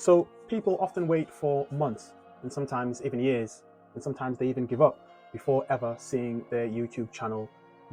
So people often wait for months and sometimes even years, and sometimes they even give up before ever seeing their YouTube channel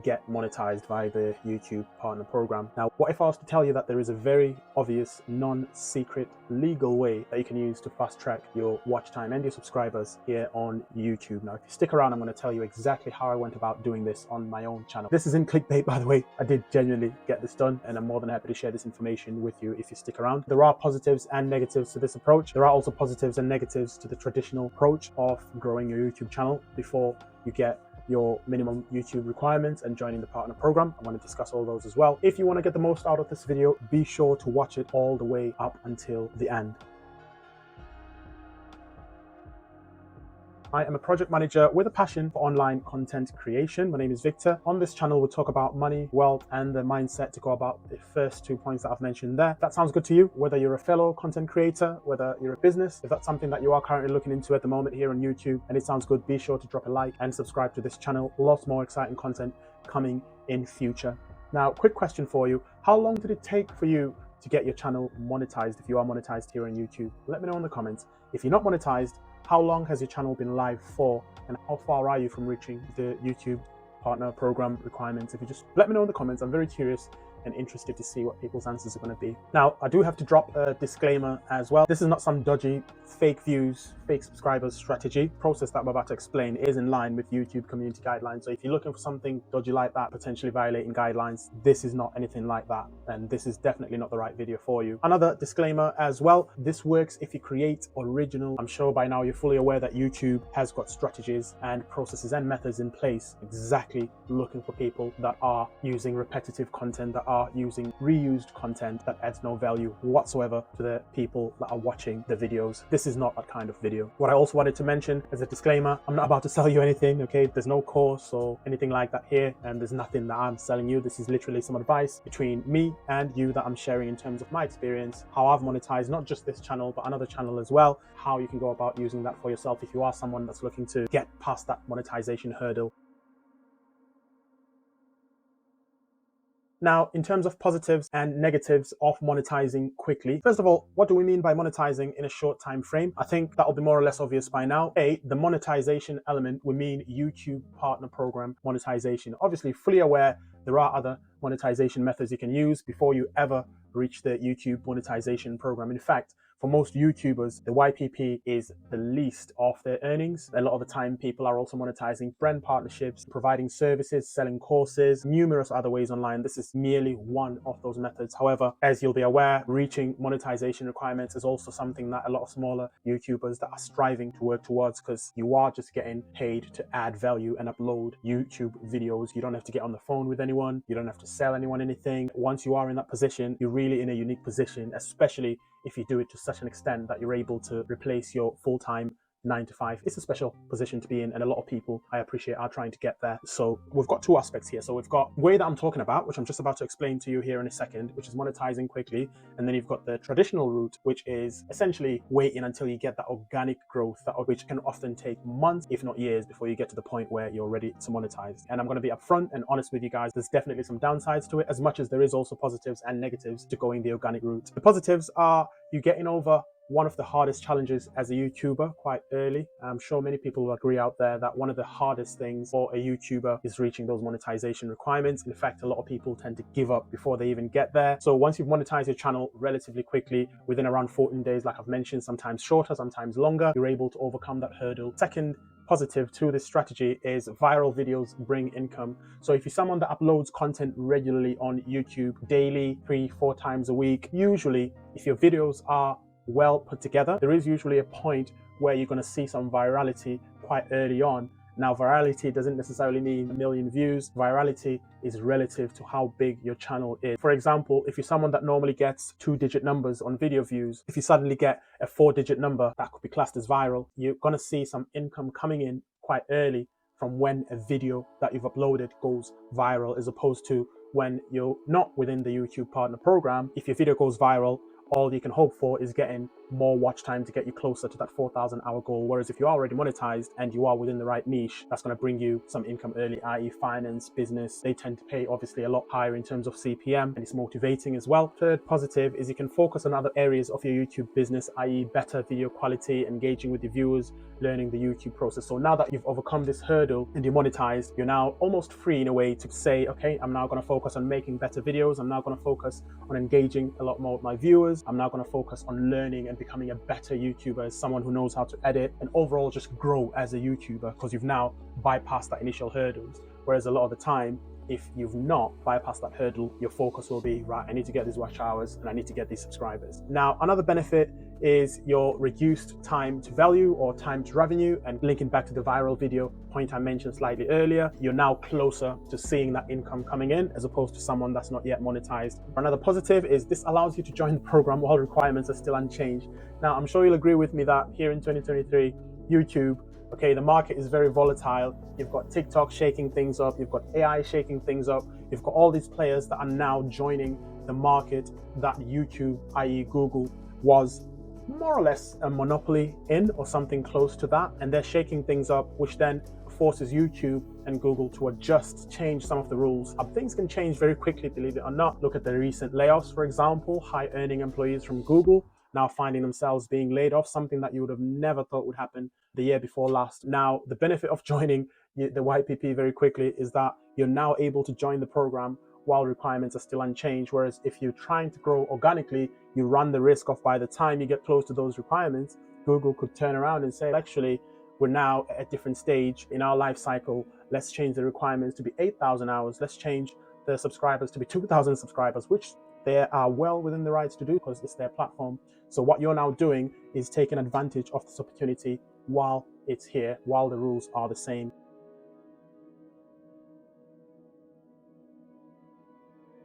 get monetized by the YouTube partner program. Now, what if I was to tell you that there is a very obvious, non-secret, legal way that you can use to fast track your watch time and your subscribers here on YouTube? Now, if you stick around, I'm going to tell you exactly how I went about doing this on my own channel. This isn't clickbait, by the way. I did genuinely get this done, and I'm more than happy to share this information with you if you stick around. There are positives and negatives to this approach. There are also positives and negatives to the traditional approach of growing your YouTube channel before you get your minimum YouTube requirements and joining the partner program. I want to discuss all those as well. If you want to get the most out of this video, be sure to watch it all the way up until the end. I am a project manager with a passion for online content creation. My name is Victor. On this channel, we'll talk about money, wealth, and the mindset to go about the first 2 points that I've mentioned there. If that sounds good to you, whether you're a fellow content creator, whether you're a business, if that's something that you are currently looking into at the moment here on YouTube and it sounds good, be sure to drop a like and subscribe to this channel. Lots more exciting content coming in future. Now, quick question for you. How long did it take for you to get your channel monetized if you are monetized here on YouTube? Let me know in the comments. If you're not monetized, how long has your channel been live for, and how far are you from reaching the YouTube partner program requirements? If you just let me know in the comments, I'm very curious and interested to see what people's answers are going to be. Now, I do have to drop a disclaimer as well. This is not some dodgy fake views, fake subscribers strategy. Process that I'm about to explain is in line with YouTube community guidelines. So if you're looking for something dodgy like that, potentially violating guidelines, this is not anything like that. And this is definitely not the right video for you. Another disclaimer as well, this works if you create original. I'm sure by now you're fully aware that YouTube has got strategies and processes and methods in place exactly looking for people that are using repetitive content, that are using reused content that adds no value whatsoever to the people that are watching the videos. This is not that kind of video. What I also wanted to mention as a disclaimer, I'm not about to sell you anything, okay? There's no course or anything like that here, and there's nothing that I'm selling you. This is literally some advice between me and you that I'm sharing in terms of my experience, how I've monetized not just this channel, but another channel as well, how you can go about using that for yourself if you are someone that's looking to get past that monetization hurdle. Now, in terms of positives and negatives of monetizing quickly, first of all, what do we mean by monetizing in a short time frame? I think that'll be more or less obvious by now. The monetization element, we mean YouTube partner program monetization. Obviously, fully aware there are other monetization methods you can use before you ever reach the YouTube monetization program. In fact, for most YouTubers, the YPP is the least of their earnings. A lot of the time, people are also monetizing brand partnerships, providing services, selling courses, numerous other ways online. This is merely one of those methods. However, as you'll be aware, reaching monetization requirements is also something that a lot of smaller YouTubers that are striving to work towards, because you are just getting paid to add value and upload YouTube videos. You don't have to get on the phone with anyone. You don't have to sell anyone anything. Once you are in that position, you're really in a unique position, especially if you do it to such an extent that you're able to replace your full-time 9-to-5. It's a special position to be in, and a lot of people, I appreciate, are trying to get there. So we've got two aspects here. So we've got the way that I'm talking about, which I'm just about to explain to you here in a second, which is monetizing quickly. And then you've got the traditional route, which is essentially waiting until you get that organic growth, which can often take months, if not years, before you get to the point where you're ready to monetize. And I'm going to be upfront and honest with you guys. There's definitely some downsides to it, as much as there is also positives and negatives to going the organic route. The positives are you getting over one of the hardest challenges as a YouTuber quite early. I'm sure many people will agree out there that one of the hardest things for a YouTuber is reaching those monetization requirements. In fact, a lot of people tend to give up before they even get there. So once you've monetized your channel relatively quickly, within around 14 days, like I've mentioned, sometimes shorter, sometimes longer, you're able to overcome that hurdle. Second positive to this strategy is viral videos bring income. So if you're someone that uploads content regularly on YouTube daily, 3-4 times a week, usually if your videos are well put together, there is usually a point where you're going to see some virality quite early on. Now, virality doesn't necessarily mean 1 million views. Virality is relative to how big your channel is. For example, if you're someone that normally gets 2-digit numbers on video views, if you suddenly get a 4-digit number, that could be classed as viral. You're going to see some income coming in quite early from when a video that you've uploaded goes viral, as opposed to when you're not within the YouTube partner program. If your video goes viral, all you can hope for is getting more watch time to get you closer to that 4,000 hour goal. Whereas if you are already monetized and you are within the right niche, that's going to bring you some income early, i.e. finance, business. They tend to pay obviously a lot higher in terms of CPM, and it's motivating as well. Third positive is you can focus on other areas of your YouTube business, i.e. better video quality, engaging with the viewers, learning the YouTube process. So now that you've overcome this hurdle and you're monetized, you're now almost free in a way to say, okay, I'm now going to focus on making better videos. I'm now going to focus on engaging a lot more with my viewers. I'm now going to focus on learning and becoming a better YouTuber, as someone who knows how to edit, and overall just grow as a YouTuber, because you've now bypassed that initial hurdles. Whereas a lot of the time, if you've not bypassed that hurdle, your focus will be, right, I need to get these watch hours and I need to get these subscribers. Now, another benefit is your reduced time to value or time to revenue. And linking back to the viral video point I mentioned slightly earlier, you're now closer to seeing that income coming in as opposed to someone that's not yet monetized. Another positive is this allows you to join the program while requirements are still unchanged. Now, I'm sure you'll agree with me that here in 2023, YouTube, okay, the market is very volatile. You've got TikTok shaking things up. You've got AI shaking things up. You've got all these players that are now joining the market that YouTube, i.e. Google, was more or less a monopoly in, or something close to that. And they're shaking things up, which then forces YouTube and Google to adjust, change some of the rules. Things can change very quickly, believe it or not. Look at the recent layoffs, for example. High earning employees from Google now finding themselves being laid off, something that you would have never thought would happen the year before last. Now, the benefit of joining the YPP very quickly is that you're now able to join the program while requirements are still unchanged. Whereas if you're trying to grow organically, you run the risk of, by the time you get close to those requirements, Google could turn around and say, actually, we're now at a different stage in our life cycle. Let's change the requirements to be 8,000 hours. Let's change the subscribers to be 2,000 subscribers, which they are well within the rights to do because it's their platform. So what you're now doing is taking advantage of this opportunity while it's here, while the rules are the same.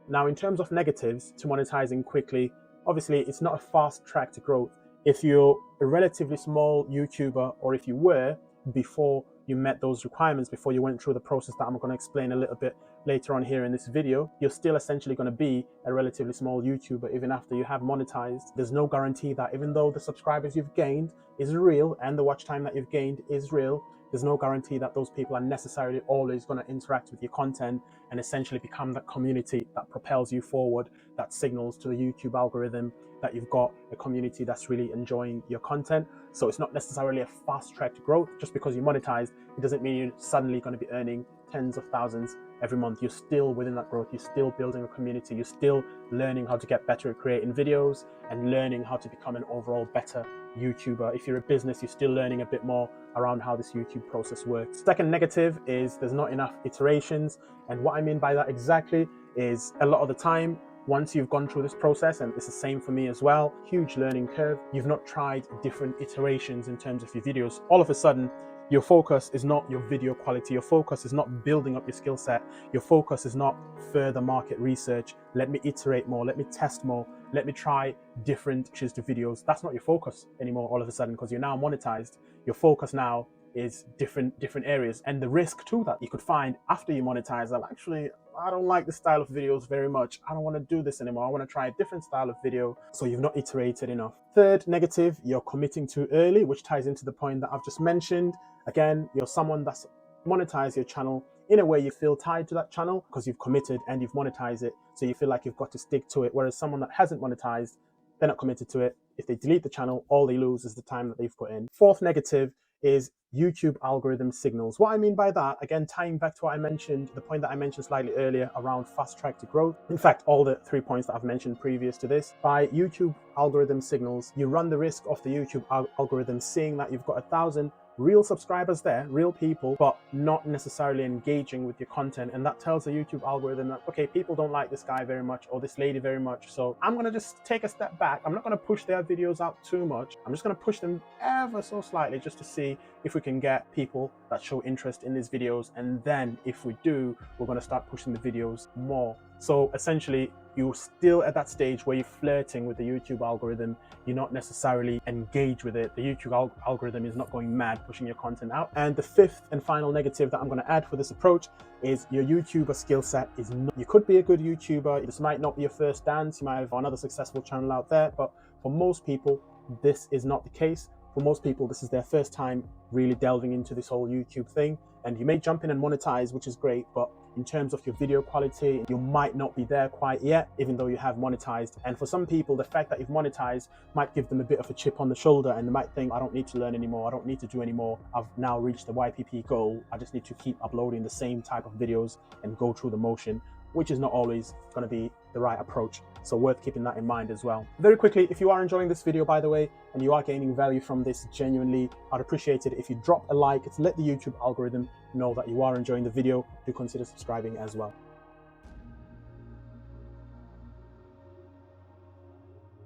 Now, in terms of negatives to monetizing quickly, obviously it's not a fast track to growth. If you're a relatively small YouTuber, or if you were before you met those requirements, before you went through the process that I'm going to explain a little bit later on here in this video, you're still essentially going to be a relatively small YouTuber even after you have monetized. There's no guarantee that even though the subscribers you've gained is real and the watch time that you've gained is real, there's no guarantee that those people are necessarily always going to interact with your content and essentially become that community that propels you forward, that signals to the YouTube algorithm that you've got a community that's really enjoying your content. So it's not necessarily a fast track to growth. Just because you monetize, it doesn't mean you're suddenly going to be earning tens of thousands every month. You're still within that growth. You're still building a community. You're still learning how to get better at creating videos and learning how to become an overall better YouTuber. If you're a business, you're still learning a bit more around how this YouTube process works. Second negative is there's not enough iterations. And what I mean by that exactly is a lot of the time, once you've gone through this process, and it's the same for me as well, huge learning curve, you've not tried different iterations in terms of your videos. All of a sudden, your focus is not your video quality. Your focus is not building up your skill set. Your focus is not further market research. Let me iterate more. Let me test more. Let me try different approaches to videos. That's not your focus anymore all of a sudden, because you're now monetized. Your focus now is different areas, and the risk too that you could find after you monetize that actually I don't like this style of videos very much. I don't want to do this anymore. I want to try a different style of video. So you've not iterated enough. Third negative, you're committing too early, which ties into the point that I've just mentioned. Again, you're someone that's monetized your channel in a way you feel tied to that channel because you've committed and you've monetized it. So you feel like you've got to stick to it. Whereas someone that hasn't monetized, they're not committed to it. If they delete the channel, all they lose is the time that they've put in. Fourth negative is YouTube algorithm signals. What I mean by that, again, tying back to what I mentioned, the point that I mentioned slightly earlier around fast track to growth. In fact, all the 3 points that I've mentioned previous to this, by YouTube algorithm signals, you run the risk of the YouTube algorithm seeing that you've got 1,000 real subscribers there, real people, but not necessarily engaging with your content. And that tells the YouTube algorithm that, okay, people don't like this guy very much or this lady very much. So I'm going to just take a step back. I'm not going to push their videos out too much. I'm just going to push them ever so slightly just to see if we can get people that show interest in these videos. And then if we do, we're going to start pushing the videos more. So essentially, you're still at that stage where you're flirting with the YouTube algorithm. You're not necessarily engaged with it. The YouTube algorithm is not going mad pushing your content out. And the fifth and final negative that I'm going to add for this approach is your YouTuber skill set is not, you could be a good YouTuber. This might not be your first dance. You might have another successful channel out there, but for most people, this is not the case. For most people, this is their first time really delving into this whole YouTube thing. And you may jump in and monetize, which is great, but in terms of your video quality, you might not be there quite yet, even though you have monetized. And for some people, the fact that you've monetized might give them a bit of a chip on the shoulder, and they might think, I don't need to learn anymore. I don't need to do anymore. I've now reached the YPP goal. I just need to keep uploading the same type of videos and go through the motion, which is not always going to be the right approach. So worth keeping that in mind as well. Very quickly, if you are enjoying this video, by the way, and you are gaining value from this genuinely, I'd appreciate it if you drop a like. It's let the YouTube algorithm know that you are enjoying the video. Do consider subscribing as well.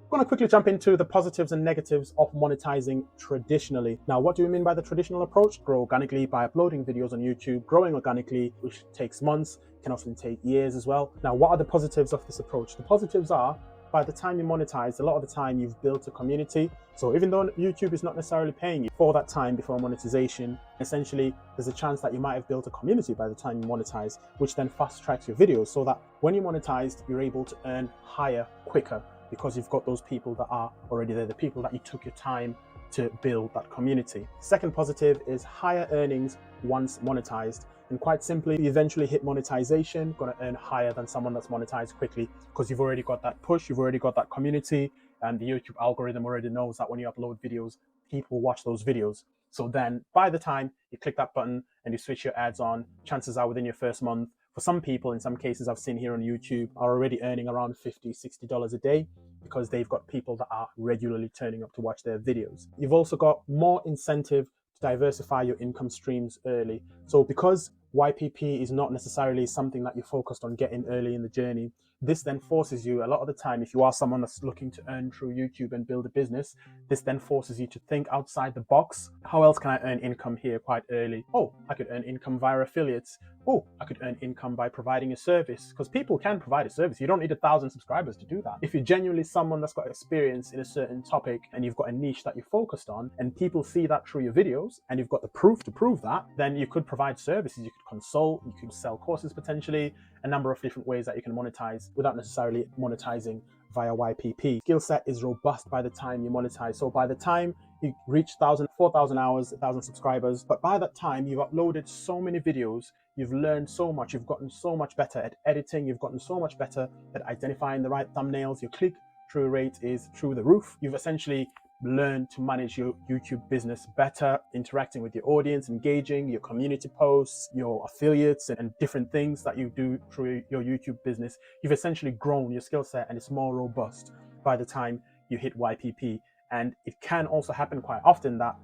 I'm going to quickly jump into the positives and negatives of monetizing traditionally. Now, what do we mean by the traditional approach? Grow organically by uploading videos on YouTube, growing organically, which takes months, can often take years as well. Now, what are the positives of this approach? The positives are, by the time you monetize, a lot of the time you've built a community. So even though YouTube is not necessarily paying you for that time before monetization, essentially there's a chance that you might have built a community by the time you monetize, which then fast tracks your videos so that when you monetized, you're able to earn higher quicker, because you've got those people that are already there, the people that you took your time to build that community. Second positive is higher earnings once monetized. And quite simply, you eventually hit monetization, going to earn higher than someone that's monetized quickly, because you've already got that push, you've already got that community, and the YouTube algorithm already knows that when you upload videos, people watch those videos. So then by the time you click that button and you switch your ads on, chances are within your first month, for some people, in some cases I've seen here on YouTube, are already earning around $50, $60 a day, because they've got people that are regularly turning up to watch their videos. You've also got more incentive to diversify your income streams early. So because YPP is not necessarily something that you're focused on getting early in the journey, this then forces you, a lot of the time, if you are someone that's looking to earn through YouTube and build a business, this then forces you to think outside the box. How else can I earn income here quite early? Oh, I could earn income via affiliates. Oh, I could earn income by providing a service, because people can provide a service. You don't need 1,000 subscribers to do that. If you're genuinely someone that's got experience in a certain topic and you've got a niche that you're focused on, and people see that through your videos, and you've got the proof to prove that, then you could provide services. You could consult, you could sell courses potentially, a number of different ways that you can monetize without necessarily monetizing via YPP. Skill set is robust by the time you monetize. So by the time you reach 4,000 hours, 1,000 subscribers, but by that time you've uploaded so many videos, you've learned so much, you've gotten so much better at editing, you've gotten so much better at identifying the right thumbnails, your click-through rate is through the roof. You've essentially learn to manage your YouTube business better, interacting with your audience, engaging, your community posts, your affiliates, and different things that you do through your YouTube business. You've essentially grown your skill set, and it's more robust by the time you hit YPP. And it can also happen quite often that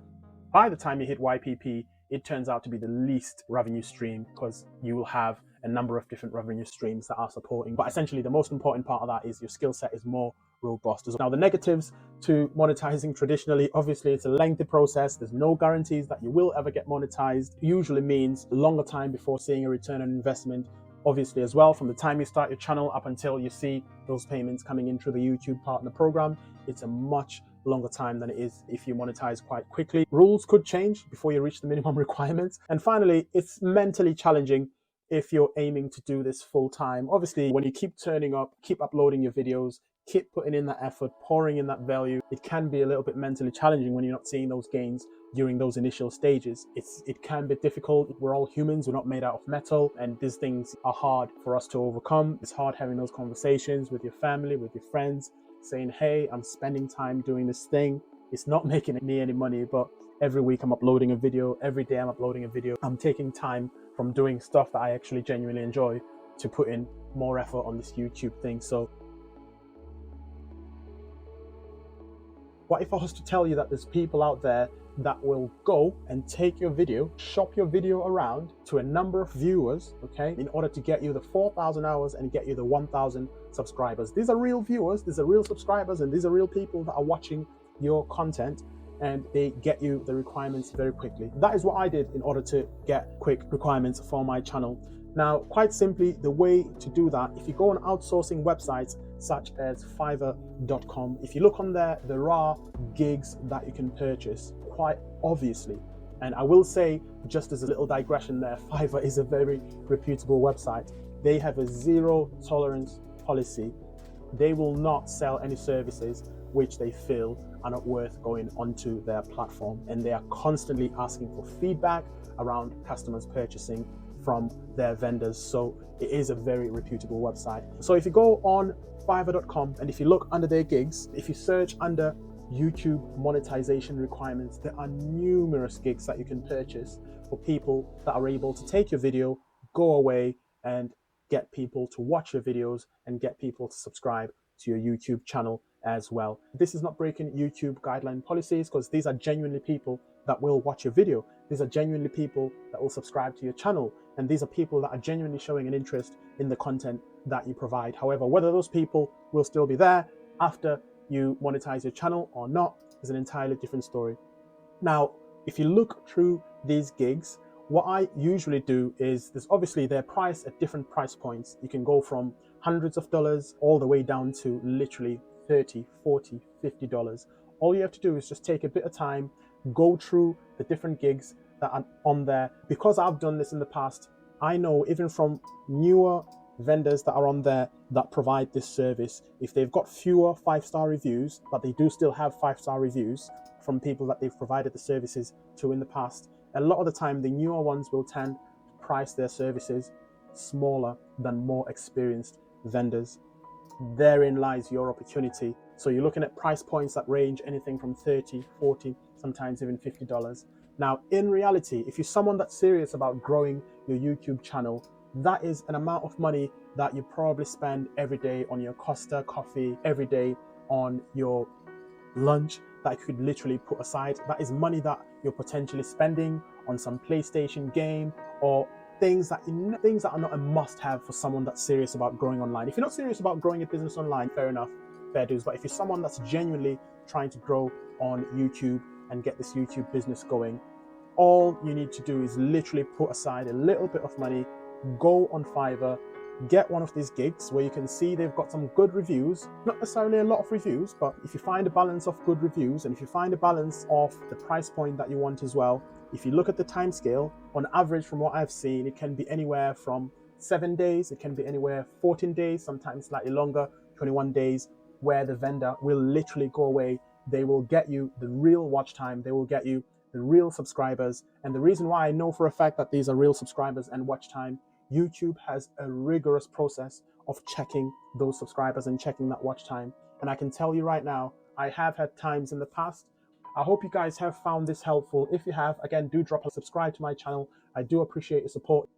by the time you hit YPP, it turns out to be the least revenue stream, because you will have a number of different revenue streams that are supporting. But essentially, the most important part of that is your skill set is more robust. Now, the negatives to monetizing traditionally, obviously, it's a lengthy process. There's no guarantees that you will ever get monetized. It usually means a longer time before seeing a return on investment. Obviously, as well, from the time you start your channel up until you see those payments coming in through the YouTube Partner Program, it's a much longer time than it is if you monetize quite quickly. Rules could change before you reach the minimum requirements. And finally, it's mentally challenging if you're aiming to do this full time. Obviously, when you keep turning up, keep uploading your videos, keep putting in that effort, pouring in that value, it can be a little bit mentally challenging when you're not seeing those gains during those initial stages. It can be difficult. We're all humans, we're not made out of metal, and these things are hard for us to overcome. It's hard having those conversations with your family, with your friends, saying, hey, I'm spending time doing this thing. It's not making me any money, but every week I'm uploading a video, every day I'm uploading a video. I'm taking time from doing stuff that I actually genuinely enjoy to put in more effort on this YouTube thing. So what if I was to tell you that there's people out there that will go and take your video, shop your video around to a number of viewers, okay, in order to get you the 4,000 hours and get you the 1,000 subscribers. These are real viewers, these are real subscribers, and these are real people that are watching your content, and they get you the requirements very quickly. That is what I did in order to get quick requirements for my channel. Now, quite simply, the way to do that, if you go on outsourcing websites such as Fiverr.com, if you look on there are gigs that you can purchase quite obviously. And I will say, just as a little digression there, Fiverr is a very reputable website. They have a zero tolerance policy. They will not sell any services which they feel are not worth going onto their platform. And they are constantly asking for feedback around customers purchasing from their vendors. So it is a very reputable website. So if you go on Fiverr.com and if you look under their gigs, if you search under YouTube monetization requirements, there are numerous gigs that you can purchase for people that are able to take your video, go away and get people to watch your videos and get people to subscribe to your YouTube channel as well. This is not breaking YouTube guideline policies, because these are genuinely people that will watch your video. These are genuinely people that will subscribe to your channel. And these are people that are genuinely showing an interest in the content that you provide. However, whether those people will still be there after you monetize your channel or not is an entirely different story. Now, if you look through these gigs, what I usually do is they're priced at different price points. You can go from hundreds of dollars all the way down to literally $30, $40, $50. All you have to do is just take a bit of time, go through the different gigs that are on there. Because I've done this in the past, I know even from newer vendors that are on there that provide this service, if they've got fewer 5-star reviews, but they do still have 5-star reviews from people that they've provided the services to in the past, a lot of the time the newer ones will tend to price their services smaller than more experienced vendors. Therein lies your opportunity. So you're looking at price points that range anything from $30, $40, sometimes even $50. Now, in reality, if you're someone that's serious about growing your YouTube channel, that is an amount of money that you probably spend every day on your Costa coffee, every day on your lunch, that you could literally put aside. That is money that you're potentially spending on some PlayStation game or things that are not a must-have for someone that's serious about growing online. If you're not serious about growing a business online, fair enough, fair dues. But if you're someone that's genuinely trying to grow on YouTube and get this YouTube business going, all you need to do is literally put aside a little bit of money, go on Fiverr, get one of these gigs where you can see they've got some good reviews, not necessarily a lot of reviews, but if you find a balance of good reviews and if you find a balance of the price point that you want as well, if you look at the time scale, on average from what I've seen, it can be anywhere from 7 days, it can be anywhere 14 days, sometimes slightly longer, 21 days, where the vendor will literally go away. They will get you the real watch time, they will get you the real subscribers. And the reason why I know for a fact that these are real subscribers and watch time, YouTube has a rigorous process of checking those subscribers and checking that watch time. And I can tell you right now, I have had times in the past. I hope you guys have found this helpful. If you have, again, do drop a subscribe to my channel. I do appreciate your support.